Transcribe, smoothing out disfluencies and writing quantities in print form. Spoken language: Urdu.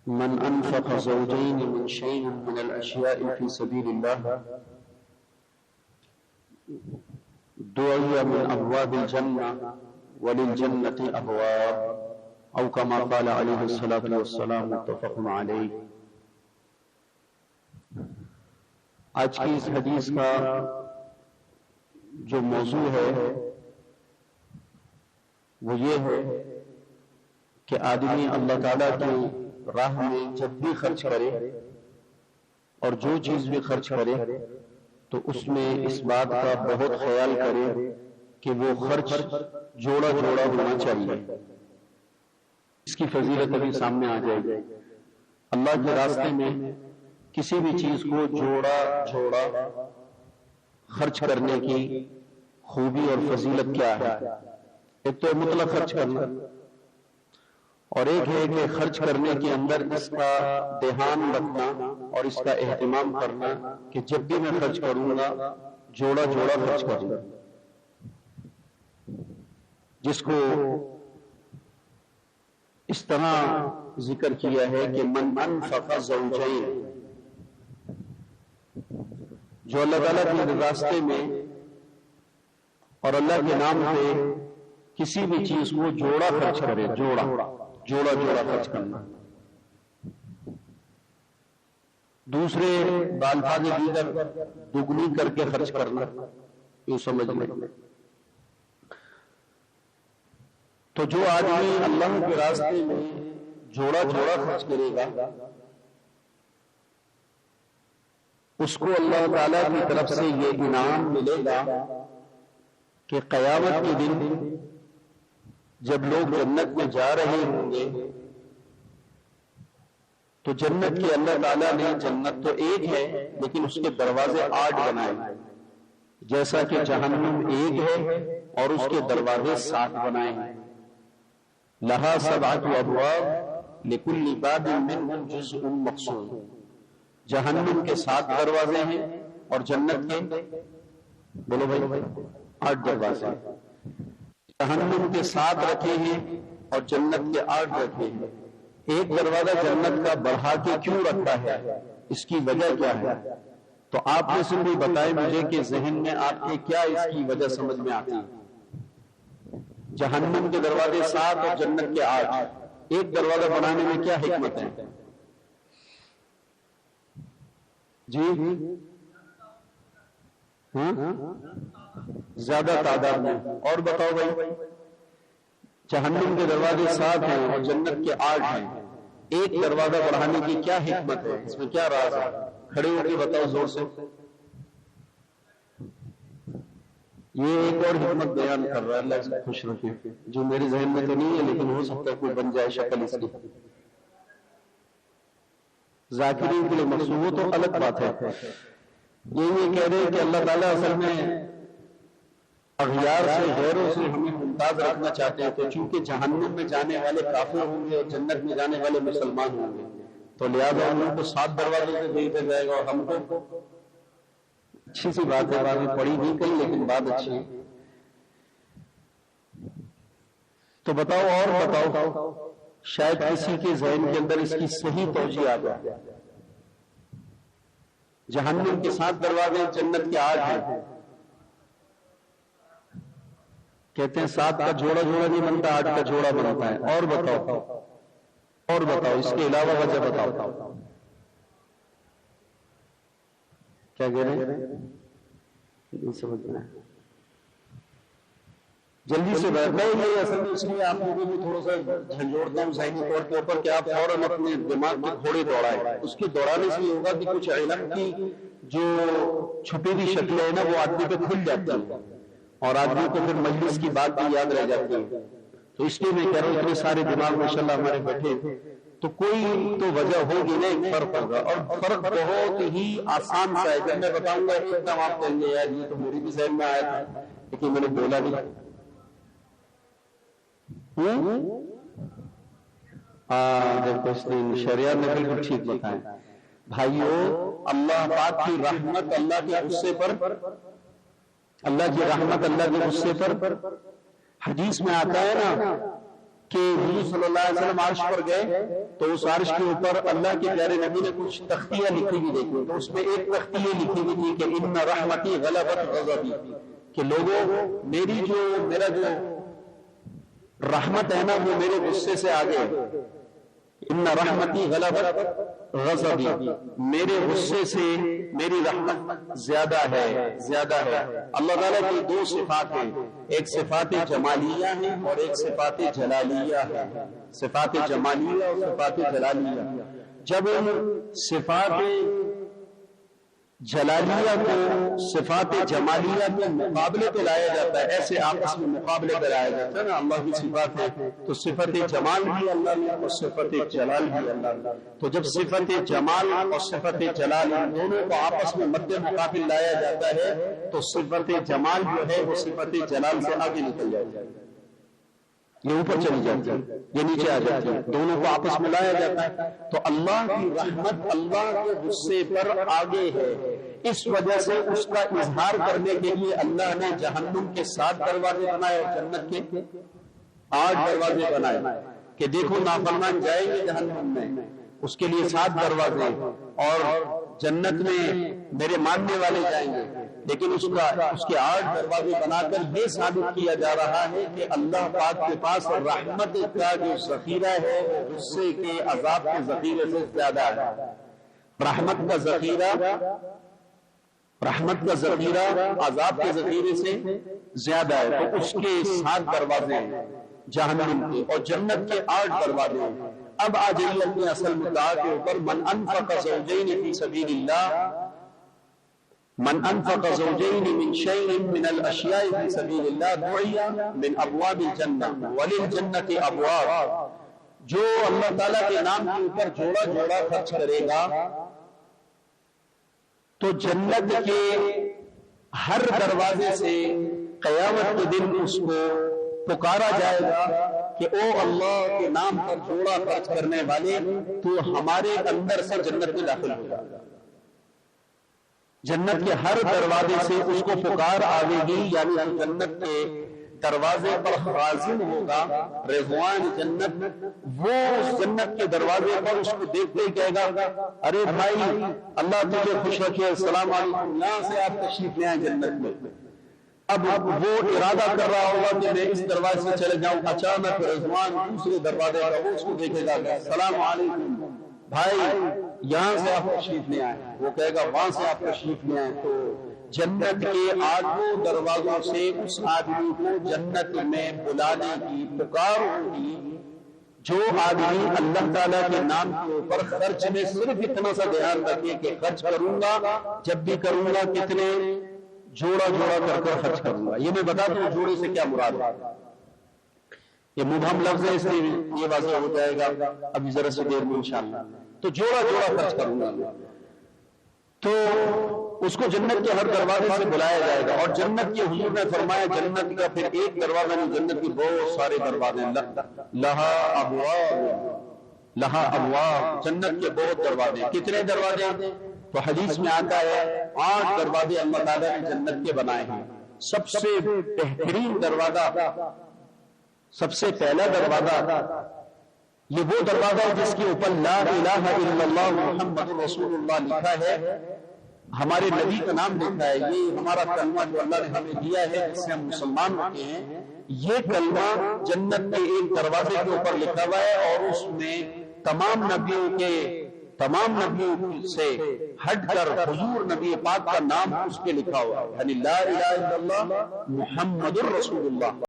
من انفق زوجين من شيء من الاشياء في سبيل الله دعي من ابواب الجنه وللجنه ابواب او كما قال عليه الصلاه والسلام متفق عليه. آج کی اس حدیث کا جو موضوع ہے وہ یہ ہے کہ آدمی اللہ تعالیٰ کی راہ میں جب بھی خرچ کرے اور جو چیز بھی خرچ کرے تو اس میں اس بات کا بہت خیال کرے کہ وہ خرچ جوڑا جوڑا ہونا چاہیے. اس کی فضیلت ابھی سامنے آ جائے گی. اللہ کے راستے میں کسی بھی چیز کو جوڑا جوڑا خرچ کرنے کی خوبی اور فضیلت کیا ہے؟ ایک تو مطلق خرچ کرنا اور ایک ہے کہ خرچ کرنے کے اندر اس کا دھیان رکھنا اور اس کا اہتمام کرنا کہ جب بھی میں خرچ کروں گا جوڑا جوڑا خرچ کروں گا. جس کو اس طرح ذکر کیا ہے کہ من انفق زوجین، جو اللہ تعالیٰ کے راستے میں اور اللہ کے نام پہ کسی بھی چیز کو جوڑا خرچ کرے، جوڑا جوڑا خرچ کرنا. دوسرے بالفاظ دیگر دگنی کر کے خرچ کرنا، یوں سمجھ لیں. تو جو آدمی اللہ کے راستے میں جوڑا جوڑا خرچ کرے گا اس کو اللہ تعالیٰ کی طرف سے یہ انعام ملے گا کہ قیامت کے دن جب لوگ جنت میں جا رہے ہوں گے تو جنت کے اللہ تعالیٰ نے، جنت تو ایک ہے لیکن اس کے دروازے 8 بنائے، جیسا کہ جہنم ایک ہے اور اس کے دروازے 7 بنائے ہیں. لہا 7 ابواب لکل باب منہم جزء مقسوم. جہنم کے 7 دروازے ہیں اور جنت کے بولو بھائی 8 دروازے ہیں. جہنم کے 7 رکھے ہیں اور جنت کے 8 رکھے ہیں. ایک دروازہ جنت کا بڑھا کے کیوں رکھا ہے، اس کی وجہ کیا ہے؟ تو آپ میں سے بھی بتائیں مجھے کہ ذہن میں آپ کے کیا اس کی وجہ سمجھ میں آتی ہے؟ جہنم کے دروازے 7 اور جنت کے 8، ایک دروازہ بنانے میں کیا حکمت ہے؟ جی زیادہ تعداد میں. اور بتاؤ بھائی، جہنم کے دروازے 7 ہیں اور جنت کے 8 ہیں، ایک دروازہ بڑھانے کی کیا حکمت ہے؟ اس میں کیا راز ہے؟ کھڑے ہو کے بتاؤ زور سے. یہ ایک اور حکمت بیان کر رہا ہے، اللہ اس کو خوش رکھے، جو میرے ذہن میں تو نہیں ہے لیکن ہو سکتا ہے کوئی بن جائے شکل اس کی. ذاکرین کے لیے مقصود تو الگ بات ہے. یہ کہہ رہے ہیں کہ اللہ تعالیٰ اصل میں اغیار سے، غیروں سے ہمیں ممتاز رکھنا چاہتے ہیں. تو چونکہ جہنم میں جانے والے کافر ہوں گے اور جنت میں جانے والے مسلمان ہوں گے تو لہٰذا ان کو 7 دروازوں سے بھیجا جائے گا اور ہم کو. اچھی سی بات ہے، بات پڑھی نہیں کہیں لیکن بات اچھی ہے. تو بتاؤ اور بتاؤ، شاید کسی کے ذہن کے اندر اس کی صحیح توجہ آ جائے. جہنم کے 7 دروازے، جنت کے 8 ہیں. کہتے ہیں 7 کا جوڑا جوڑا نہیں بنتا، 8 کا جوڑا بنتا ہے. اور بتاؤ اس کے علاوہ وجہ بتاؤ. کیا کہہ رہے ہیں؟ نہیں سمجھنا ہے، جلدی سے بیٹھنا ہی نہیں. اصل میں اس لیے آپ لوگوں کو تھوڑا سا جھنجھوڑتا ہوں ذہنی طور کے اوپر کہ آپ فوراً اپنے دماغ کے گھوڑے دوڑائیں. اس کے دوڑانے سے یہ ہوگا کہ کچھ علم کی جو چھپی ہوئی شکلیں ہیں نا وہ آدمی پہ کھل جاتی ہیں اور آدمی کو پھر مجلس کی بات بھی یاد رہ جاتی ہے. تو اس لیے میں کہہ رہا ہوں اتنے سارے دماغ ماشاءاللہ ہمارے بیٹھے تو کوئی تو وجہ ہوگی نا، ایک فرق ہوگا اور فرق بہت ہی آسان سا ہے. جب میں بتاؤں گا ایک دم آپ کہیں گے یار یہ تو میری بھی ذہن میں آیا تھا لیکن میں نے بولا نہیں. شریعت نے بالکل ٹھیک بتایا. بھائیو، اللہ پاک کی رحمت اللہ کے غصے پر، اللہ کی رحمت اللہ کے غصے پر حدیث میں آتا ہے نا کہ حضور صلی اللہ علیہ وسلم عرش پر گئے تو اس عرش کے اوپر اللہ کے پیارے نبی نے کچھ تختیاں لکھی ہوئی دیکھی، تو اس میں ایک تختی یہ لکھی ہوئی تھی کہ ان رحمتی غلبت غضبی، کہ لوگوں میرا جو رحمت ہے نا وہ میرے غصے سے آگے ہے، ان رحمتی غلبت غضبی، میرے غصے سے میری رحمت زیادہ ہے۔ اللہ تعالیٰ کی دو صفات ہیں، ایک صفات جمالیہ ہیں اور ایک صفات جلالیہ ہے، صفات جمالیہ اور صفات جلالیہ۔ جب صفات جلالیہ کو صفات جمالیہ کے مقابلے پہ لایا جاتا ہے، ایسے آپس میں مقابلے پہ لایا جاتا ہے نا، اللہ کی صفات ہے تو صفت جمال بھی اللہ نے اور صفت جلال بھی اللہ نے، تو جب صفت جمال اور صفت جلال دونوں کو آپس میں مد مقابل لایا جاتا ہے تو صفت جمال جو ہے وہ صفت جلال سے آگے نکل جاتی ہے، یہ اوپر چلی جاتی ہے، یہ نیچے آ جاتی ہے، دونوں کو آپس میں لایا جاتا ہے۔ تو اللہ کی رحمت اللہ کے غصے پر آگے ہے، اس وجہ سے اس کا اظہار کرنے کے لیے اللہ نے جہنم کے 7 دروازے بنائے اور جنت کے 8 دروازے بنائے، کہ دیکھو نافرمان جائیں گے جہنم میں، اس کے لیے 7 دروازے، اور جنت میں میرے ماننے والے جائیں گے، لیکن اس کے 8 دروازے بنا کر یہ ثابت کیا جا رہا ہے کہ اللہ پاک کے پاس رحمت کا جو ذخیرہ ہے وہ غصے کے عذاب کے ذخیرے سے زیادہ ہے۔ رحمت کا ذخیرہ عذاب کے ذخیرے سے زیادہ ہے، تو اس کے 7 دروازے ہیں جہنم کے، اور جنت کے 8 دروازے ہیں۔ اب آ جائیے اپنے اصل مدعا کے اوپر، من انفق زوجین فی سبیل اللہ، من انفق زوجین من شیء من الاشیاء فی سبیل اللہ دعی من ابواب الجنہ وللجنۃ ابواب، جو اللہ تعالیٰ کے نام کے اوپر جوڑا جوڑا خرچ کرے گا تو جنت کے ہر دروازے سے قیامت کے دن اس کو پکارا جائے گا کہ او اللہ کے نام پر جوڑا خرچ کرنے والے، تو ہمارے اندر سے جنت میں داخل ہو جائے گا۔ جنت کے ہر دروازے سے اس کو پکار آئے گی، یعنی جنت کے دروازے پر خازن ہوگا رضوان جنت، وہ اس جنت کے دروازے پر اس کو دیکھتے ہی کہے گا ارے بھائی اللہ تجھے خوش رکھے، السلام علیکم، یہاں سے آپ تشریف لے آئیں جنت میں۔ اب وہ ارادہ کر رہا ہوگا کہ میں اس دروازے سے چلے جاؤں، اچانک رضوان دوسرے دروازے پر وہ اس کو دیکھے گا کہ السلام علیکم بھائی یہاں سے آپ تشریف لے آئیں، وہ کہے گا وہاں سے آپ تشریف لے آئیں۔ تو جنت کے 8 دروازوں سے اس آدمی کو جنت میں بلانے کی پکار ہوگی، جو آدمی اللہ تعالیٰ کے نام کے اوپر خرچ میں صرف اتنا سا دھیان رکھے کہ خرچ کروں گا، جب بھی کروں گا کتنے جوڑا جوڑا کر خرچ کروں گا۔ یہ میں بتا دوں جوڑے سے کیا مراد ہے، یہ مبہم لفظ ہے، اس لیے یہ واضح ہو جائے گا ابھی ذرا سی دیر میں انشاءاللہ۔ تو جوڑا جوڑا خرچ کروں گا، تو اس کو جنت کے ہر دروازے سے بلایا جائے گا، اور جنت کے حضور نے فرمایا جنت کا پھر ایک دروازہ نہیں، جنت کے بہت سارے دروازے، لہا ابواب، جنت کے بہت دروازے۔ کتنے دروازے؟ تو حدیث میں آتا ہے 8 دروازے اللہ تعالیٰ نے جنت کے بنائے ہیں۔ سب سے بہترین دروازہ، سب سے پہلا دروازہ، یہ وہ دروازہ ہے جس کے اوپر لا الہ الا اللہ محمد رسول اللہ لکھا ہے، ہمارے نبی کا نام لکھا ہے، یہ ہمارا کلمہ جو اللہ نے ہمیں دیا ہے جس سے ہم مسلمان ہوتے ہیں، یہ کلمہ جنت کے ایک دروازے کے اوپر لکھا ہوا ہے، اور اس میں تمام نبیوں سے ہٹ کر حضور نبی پاک کا نام اس پہ لکھا ہوا ہے، یعنی لا الہ الا اللہ محمد رسول اللہ۔